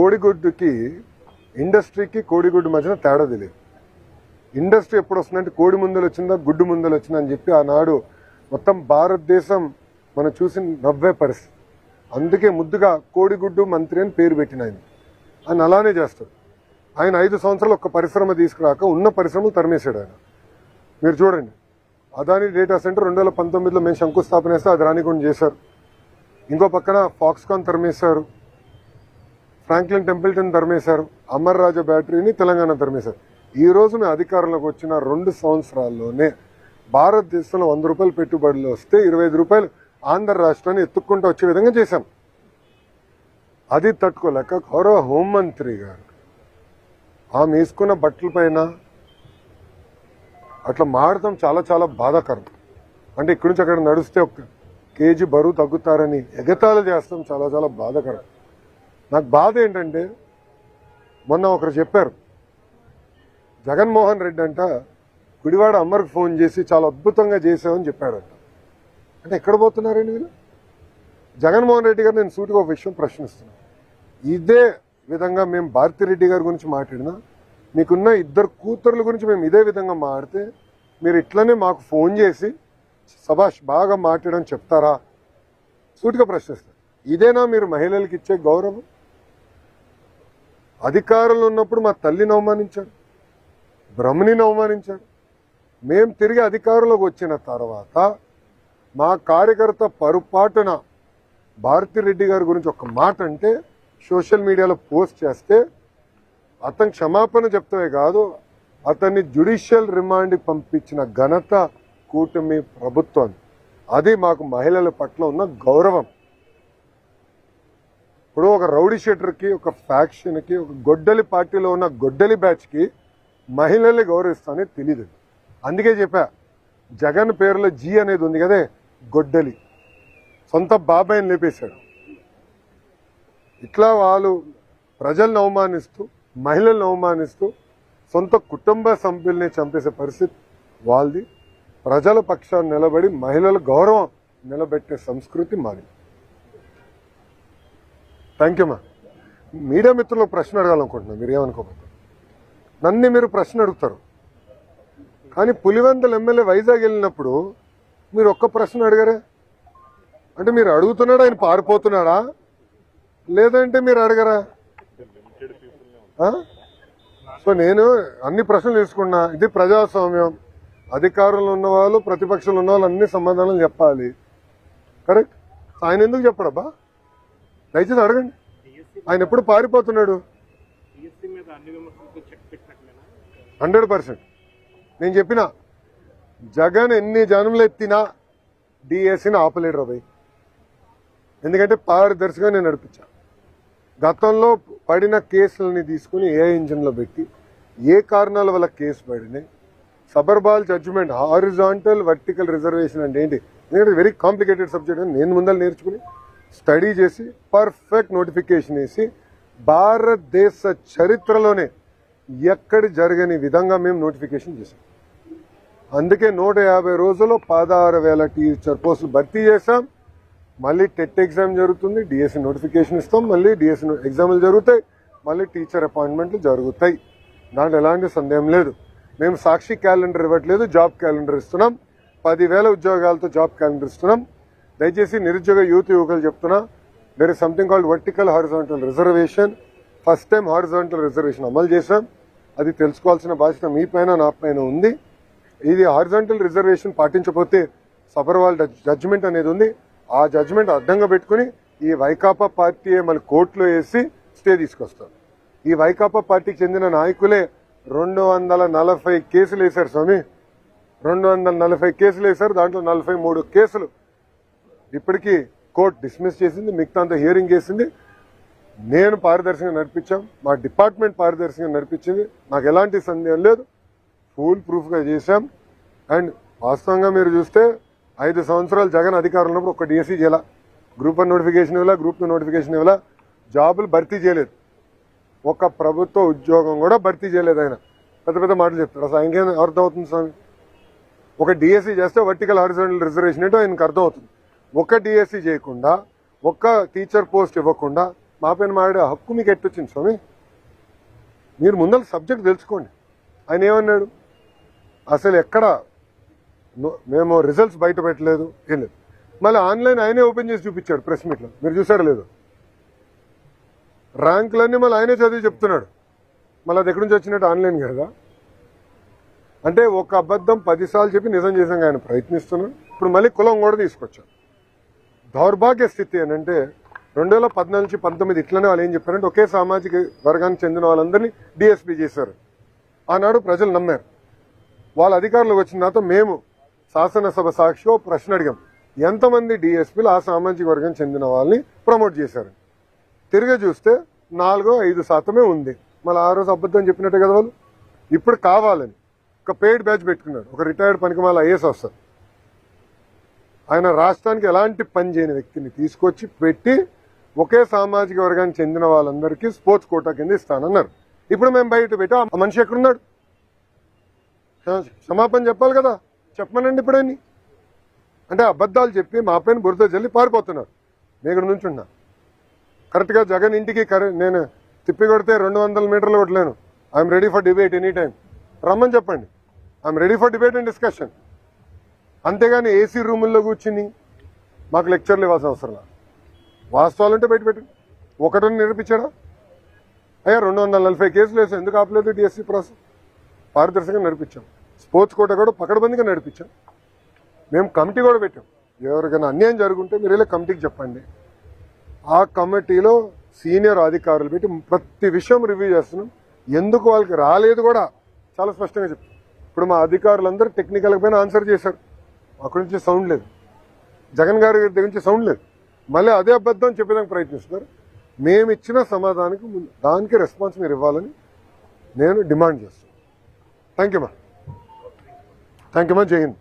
కోడిగుడ్డుకి ఇండస్ట్రీకి కోడిగుడ్డు మధ్యన తేడా తెలియదు. ఇండస్ట్రీ ఎప్పుడు వస్తుందంటే కోడి ముందలు వచ్చిందా గుడ్డు ముందలు వచ్చిందా అని చెప్పి ఆనాడు మొత్తం భారతదేశం మనం చూసి నవ్వే పరిస్థితి. అందుకే ముద్దుగా కోడిగుడ్డు మంత్రి అని పేరు పెట్టిన ఆయన అలానే చేస్తాడు. ఆయన 5 సంవత్సరాలు ఒక్క పరిశ్రమ తీసుకురాక ఉన్న పరిశ్రమలు తరిమేశాడు ఆయన. మీరు చూడండి, అదాని డేటా సెంటర్ 2019లో మేము శంకుస్థాపన చేస్తే అది రానికుండా చేశారు. ఇంకో పక్కన ఫాక్స్కాన్ తరిమేశారు, ఫ్రాంక్లిన్ టెంపుల్టన్ తరిమేశారు, అమర్ రాజా బ్యాటరీని తెలంగాణ తరిమేశారు. ఈ రోజు మేము అధికారంలోకి వచ్చిన 2 సంవత్సరాల్లోనే భారతదేశంలో 100 రూపాయలు పెట్టుబడులు వస్తే 25 రూపాయలు ఆంధ్ర రాష్ట్రాన్ని ఎత్తుక్కుంటూ వచ్చే విధంగా చేశాం. అది తట్టుకోలేక గౌరవ హోంమంత్రి గారు ఆమె వేసుకున్న బట్టల పైన అట్లా మాడటం చాలా చాలా బాధాకరం. అంటే ఇక్కడి నుంచి అక్కడ నడిస్తే 1 కేజీ బరువు తగ్గుతారని ఎగతాళి చేస్తాం, చాలా చాలా బాధాకరం. నాకు బాధ ఏంటంటే మొన్న ఒకరు చెప్పారు, జగన్మోహన్ రెడ్డి అంట గుడివాడ అమ్మర్కి ఫోన్ చేసి చాలా అద్భుతంగా చేసామని చెప్పాడంట. అంటే ఎక్కడ పోతున్నారండి వీళ్ళు? జగన్మోహన్ రెడ్డి గారు నేను సూటిగా ఒక విషయం ప్రశ్నిస్తున్నాను. ఇదే విధంగా మేము భారతిరెడ్డి గారి గురించి మాట్లాడినా, మీకున్న 2 కూతుర్ల గురించి మేము ఇదే విధంగా మాట్లాడితే మీరు ఇట్లనే మాకు ఫోన్ చేసి సభాష్ బాగా మాట్లాడడం చెప్తారా? సూటిగా ప్రశ్నిస్తారు. ఇదేనా మీరు మహిళలకు ఇచ్చే గౌరవం? అధికారంలో ఉన్నప్పుడు మా తల్లిని అవమానించారు, బ్రహ్మణిని అవమానించారు. మేము తిరిగి అధికారంలోకి వచ్చిన తర్వాత మా కార్యకర్త పొరపాటున భారతిరెడ్డి గారి గురించి ఒక మాట అంటే సోషల్ మీడియాలో పోస్ట్ చేస్తే అతను క్షమాపణ చెప్తామే కాదు, అతన్ని జ్యుడిషియల్ రిమాండ్కి పంపించిన ఘనత కూటమి ప్రభుత్వం. అది మాకు మహిళల పట్ల ఉన్న గౌరవం. ఇప్పుడు ఒక రౌడీ షీటర్కి, ఒక ఫ్యాక్షన్కి, ఒక గొడ్డలి పార్టీలో ఉన్న గొడ్డలి బ్యాచ్కి మహిళల్ని గౌరవిస్తానే తెలియదు. అందుకే చెప్పా, జగన్ పేరులో జీ అనేది ఉంది కదే, గొడ్డలి సొంత బాబాయిని లేపేశాడు. ఇట్లా వాళ్ళు ప్రజలను అవమానిస్తూ, మహిళలను అవమానిస్తూ, సొంత కుటుంబ సభ్యుల్ని చంపేసే పరిస్థితి వాళ్ళది. ప్రజల పక్షాన్ని నిలబడి మహిళల గౌరవం నిలబెట్టే సంస్కృతి మాది. థ్యాంక్ యూ మా. మీడియా మిత్రులకు ప్రశ్న అడగాలనుకుంటున్నాను, మీరు ఏమనుకోకపోతే. నన్ను మీరు ప్రశ్న అడుగుతారు, కానీ పులివెందుల ఎమ్మెల్యే వైజాగ్ వెళ్ళినప్పుడు మీరు ఒక్క ప్రశ్న అడిగారే. అంటే మీరు అడుగుతున్నాడా, ఆయన పారిపోతున్నాడా, లేదంటే మీరు అడగరా? సో నేను అన్ని ప్రశ్నలు తీసుకున్నా. ఇది ప్రజాస్వామ్యం. అధికారంలో ఉన్న వాళ్ళు, ప్రతిపక్షంలో ఉన్న వాళ్ళు అన్ని సమాధానాలు చెప్పాలి. కరెక్ట్. ఆయన ఎందుకు చెప్పడబ్బా? దయచేసి అడగండి. ఆయన ఎప్పుడు పారిపోతున్నాడు? 100%. నేను చెప్పిన జగన్ ఎన్ని జనంలో ఎత్తినా డిఎస్సీని ఆపలేడు రాబోయ్. ఎందుకంటే పారదర్శిగా నేను నడిపించా. గతంలో పడిన కేసులని తీసుకుని ఏ ఇంజిన్లో పెట్టి ఏ కారణాల వల్ల కేసు పడినాయి, సబర్బాల్ జడ్జిమెంట్, హారిజాంటల్ వర్టికల్ రిజర్వేషన్ అంటే ఏంటి, ఎందుకంటే వెరీ కాంప్లికేటెడ్ సబ్జెక్ట్ అని నేను ముందర నేర్చుకుని స్టడీ చేసి పర్ఫెక్ట్ నోటిఫికేషన్ వేసి భారతదేశ చరిత్రలోనే ఎక్కడి జరగని విధంగా మేము నోటిఫికేషన్ చేసాం. అందుకే 150 రోజుల్లో 16,000 టీచర్ పోస్టులు భర్తీ చేశాం. మళ్ళీ టెట్ ఎగ్జామ్ జరుగుతుంది, డిఎస్సి నోటిఫికేషన్ ఇస్తాం, మళ్ళీ డిఎస్సి ఎగ్జామ్లు జరుగుతాయి, మళ్ళీ టీచర్ అపాయింట్మెంట్లు జరుగుతాయి. దాంట్లో ఎలాంటి సందేహం లేదు. మేము సాక్షి క్యాలెండర్ ఇవ్వట్లేదు, జాబ్ క్యాలెండర్ ఇస్తున్నాం. 10,000 ఉద్యోగాలతో జాబ్ క్యాలెండర్ ఇస్తున్నాం. దయచేసి నిరుద్యోగ యువకులు చెప్తున్నా, there is something called vertical horizontal reservation. First time horizontal reservation అమలు చేశాం. అది తెలుసుకోవాల్సిన బాధ్యత మీ పైన, నా పైన ఉంది. ఇది హారిజాంటల్ రిజర్వేషన్ పాటించకపోతే సబర్వాల్ జడ్జిమెంట్ అనేది ఉంది. ఆ జడ్జిమెంట్ అడ్డంగా పెట్టుకుని ఈ వైకాపా పార్టీ మళ్ళీ కోర్టులో వేసి స్టే తీసుకొస్తారు. ఈ వైకాపా పార్టీకి చెందిన నాయకులే 240 కేసులు వేశారు స్వామి. 240 కేసులు వేశారు. దాంట్లో 43 కేసులు ఇప్పటికీ కోర్టు డిస్మిస్ చేసింది, మిగతా అంతా హియరింగ్ చేసింది. నేను పారదర్శకంగా నడిపించాం, మా డిపార్ట్మెంట్ పారదర్శకంగా నడిపించింది. నాకు ఎలాంటి సందేహం లేదు, ఫుల్ ప్రూఫ్గా చేశాం. అండ్ వాస్తవంగా మీరు చూస్తే 5 సంవత్సరాలు జగన్ అధికారంలో ఉన్నప్పుడు ఒక్క డిఎస్సీ చేయాల, గ్రూప్ 1 నోటిఫికేషన్ ఇవ్వాల, గ్రూప్ 2 నోటిఫికేషన్ ఇవ్వాల, జాబులు భర్తీ చేయలేదు. ఒక ప్రభుత్వ ఉద్యోగం కూడా భర్తీ చేయలేదు. ఆయన పెద్ద పెద్ద మాటలు చెప్తారు. అసలు ఆయనకేం అర్థం అవుతుంది స్వామి? ఒక డిఎస్సీ చేస్తే వర్టికల్ హారిజాంటల్ రిజర్వేషన్ ఏంటో ఆయనకు అర్థం అవుతుంది. ఒక డిఎస్సీ చేయకుండా, ఒక్క టీచర్ పోస్ట్ ఇవ్వకుండా మా పైన మాడే హక్కు మీకు ఎట్టొచ్చింది స్వామి? మీరు ముందర సబ్జెక్ట్ తెలుసుకోండి. ఆయన ఏమన్నాడు? అసలు ఎక్కడ మేము రిజల్ట్స్ బయట పెట్టలేదు, ఏం లేదు. మళ్ళీ ఆన్లైన్ ఆయనే ఓపెన్ చేసి చూపించాడు ప్రెస్ మీట్లో, మీరు చూసారో లేదు? ర్యాంకులన్నీ మళ్ళీ ఆయనే చదివి చెప్తున్నాడు. మళ్ళీ అది ఎక్కడి నుంచి వచ్చినట్టు? ఆన్లైన్ కదా. అంటే ఒక అబద్ధం 10 సార్లు చెప్పి నిజం చేసాం ఆయన ప్రయత్నిస్తున్నాడు. ఇప్పుడు మళ్ళీ కులం కూడా తీసుకొచ్చాం. దౌర్భాగ్య స్థితి అని అంటే 2014 నుంచి 19 ఇట్లనే వాళ్ళు ఏం చెప్పారంటే ఒకే సామాజిక వర్గానికి చెందిన వాళ్ళందరినీ డిఎస్పీ చేశారు. ఆనాడు ప్రజలు నమ్మారు. వాళ్ళ అధికారులకు వచ్చిన తర్వాత మేము శాసనసభ సాక్షిలో ప్రశ్న అడిగాం, ఎంతమంది డిఎస్పీలు ఆ సామాజిక వర్గం చెందిన వాళ్ళని ప్రమోట్ చేశారు? తిరిగి చూస్తే 4-5% ఉంది. మళ్ళీ ఆ రోజు అబద్ధం చెప్పినట్టే కదా వాళ్ళు. ఇప్పుడు కావాలని ఒక పెయిడ్ బ్యాచ్ పెట్టుకున్నాడు, ఒక రిటైర్డ్ పనికిమాల ఐఏఎస్ ఆఫీసర్. ఆయన రాష్ట్రానికి ఎలాంటి పని చేయని వ్యక్తిని తీసుకొచ్చి పెట్టి ఒకే సామాజిక వర్గానికి చెందిన వాళ్ళందరికీ స్పోర్ట్స్ కోటా కింద ఇస్తానన్నారు. ఇప్పుడు మేము బయట పెట్టి ఆ మనిషి ఎక్కడున్నాడు? క్షమాపణ చెప్పాలి కదా, చెప్పమనండి ఇప్పుడని. అంటే అబద్ధాలు చెప్పి మా పైన బురద జల్లి పారిపోతున్నారు. నేను ఇక్కడ నుంచి ఉన్నా కరెక్ట్గా జగన్ ఇంటికి నేను తిప్పి కొడితే 200 మీటర్లు కొట్టలేను. I'm ready for debate any time, రమ్మని చెప్పండి. I'm ready for debate and discussion. అంతేగాని ఏసీ రూముల్లో కూర్చుని మాకు లెక్చర్లు ఇవ్వాల్సిన అవసరం లేదు. వాస్తవాలంటే బయట పెట్టండి. ఒకటని నిరూపించాడా? అయ్యా 240 కేసులు వేసాం, ఎందుకు ఆపలేదు డిఎస్సీ ప్రాసెస్? పారదర్శకంగా నడిపించాం. స్పోర్ట్స్ కోట కూడా పకడ్బందీగా నడిపించాం. మేము కమిటీ కూడా పెట్టాం. ఎవరికైనా అన్యాయం జరుగుంటే మీరు ఇలా కమిటీకి చెప్పండి. ఆ కమిటీలో సీనియర్ అధికారులు పెట్టి ప్రతి విషయం రివ్యూ చేస్తున్నాం. ఎందుకు వాళ్ళకి రాలేదు కూడా చాలా స్పష్టంగా చెప్తాం. ఇప్పుడు మా అధికారులందరూ టెక్నికల్ పైన ఆన్సర్ చేశారు. అక్కడి నుంచి సౌండ్ లేదు, జగన్ గారి దగ్గర నుంచి సౌండ్ లేదు. మళ్ళీ అదే అబద్ధం చెప్పేదానికి ప్రయత్నిస్తున్నారు. మేము ఇచ్చిన సమాధానానికి దానికి రెస్పాన్స్ మీరు ఇవ్వాలని నేను డిమాండ్ చేస్తాను. థ్యాంక్ యూ మా, జై హింద్.